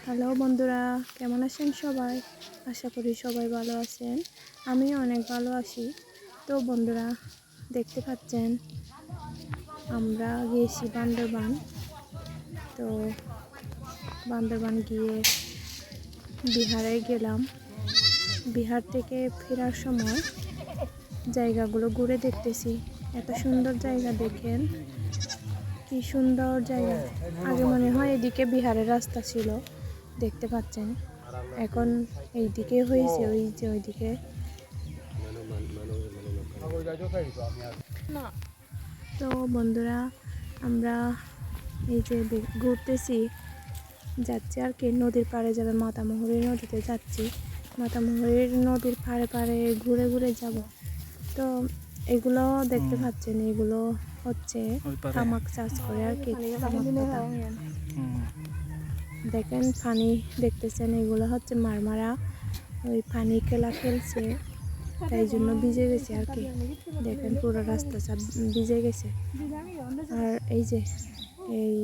Hello বন্ধুরা, কেমন আছেন সবাই? আশা করি সবাই ভালো আছেন। আমিও অনেক ভালো আছি। তো বন্ধুরা, দেখতে পাচ্ছেন আমরা গিয়েছি বান্দরবান। তো বান্দরবান গিয়ে বিহারে গেলাম। বিহার থেকে ফেরার সময় জায়গাগুলো ঘুরে দেখতেছি। এত সুন্দর জায়গা, দেখেন কি সুন্দর জায়গা। আগে মনে হয় এদিকে বিহারের রাস্তা ছিল, দেখতে পাচ্ছেন। এখন এইদিকে হয়েছে, ওই যে ওইদিকে। তো বন্ধুরা, আমরা এই যে ঘুরতেছি, যাচ্ছি আর কি। নদীর পাড়ে যাবে, মাতামুহুরী নদীতে যাচ্ছি। মাতামুহুরী নদীর পাড়ে পাড়ে ঘুরে ঘুরে যাব। তো এগুলো দেখতে পাচ্ছেন, এগুলো হচ্ছে তামাক চাষ করে আর কি। দেখেন পানি দেখতেছেন, এগুলো হচ্ছে মারমারা। ওই পানি খেলা খেলছে, তাই জন্য ভিজে গেছে আর কি। দেখেন পুরো রাস্তা সব ভিজে গেছে। আর এই যে এই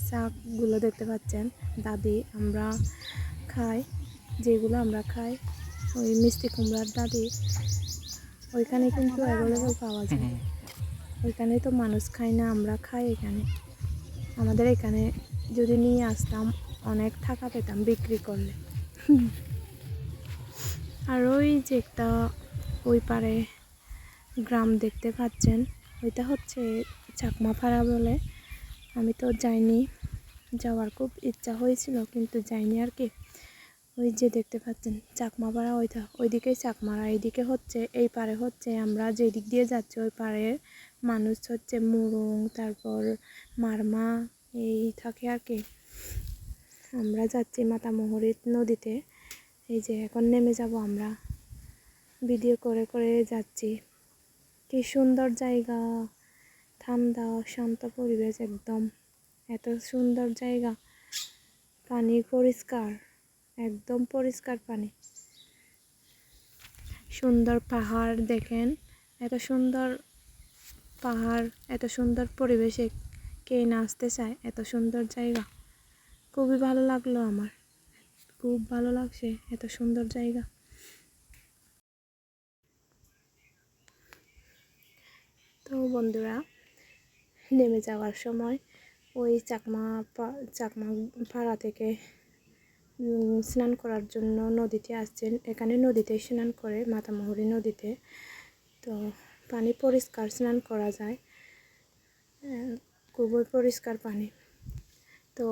শাকগুলো দেখতে পাচ্ছেন, দাদি আমরা খাই, যেগুলো আমরা খাই, ওই মিষ্টি কুমড়ার দাদি ওইখানে কিন্তু অ্যাভেলেবল পাওয়া যায়। ওইখানে তো মানুষ খায় না, আমরা খাই এখানে। আমাদের এখানে যদি নিয়ে আসতাম, অনেক টাকা পেতাম বিক্রি করলে। আর ওই যে একটা ওই পারে গ্রাম দেখতে পাচ্ছেন, ওইটা হচ্ছে চাকমাপাড়া বলে। আমি তো যাইনি, যাওয়ার খুব ইচ্ছা হয়েছিল কিন্তু যাইনি আর কি। ওই যে দেখতে পাচ্ছেন চাকমাপাড়া, ওইটা ওইদিকেই চাকমারা, এইদিকে হচ্ছে এই পারে হচ্ছে আমরা যে দিক দিয়ে যাচ্ছি ওই পারে মানুষ হচ্ছে মুরুং, তারপর মারমা এই থাকে আর কি। আমরা যাচ্ছি মাতামুহুরী নদীতে। এই যে এখন নেমে যাব আমরা, ভিডিও করে করে যাচ্ছি। কি সুন্দর জায়গা, ঠান্ডা শান্ত পরিবেশ একদম। এত সুন্দর জায়গা, পানি পরিষ্কার, একদম পরিষ্কার পানি। সুন্দর পাহাড় দেখেন, এত সুন্দর পাহাড়, এত সুন্দর পরিবেশে কে না আসতে চায়? এত সুন্দর জায়গা, খুবই ভালো লাগলো আমার, খুব ভালো লাগছে, এত সুন্দর জায়গা। তো বন্ধুরা, নেমে যাওয়ার সময় ওই চাকমা পাড়া থেকে স্নান করার জন্য নদীতে আসছেন। এখানে নদীতে স্নান করে, মাতামুহুরী নদীতে। তো পানি পরিষ্কার, স্নান করা যায়, খুবই পরিষ্কার পানি। তো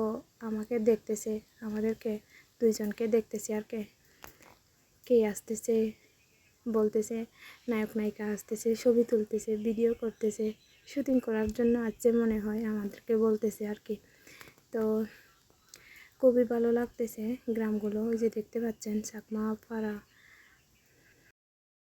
আমাকে দেখতেছে, আমাদেরকে দুইজনকে দেখতেছে আর কে আসতেছে, বলতেছে নায়ক নায়িকা আসতেছে, ছবি তুলতেছে, ভিডিও করতেছে, শুটিং করার জন্য আসছে মনে হয়, আমাদেরকে বলতেছে আর কি। তো খুবই ভালো লাগতেছে গ্রামগুলো। ওই যে দেখতে পাচ্ছেন চাকমা পাড়া,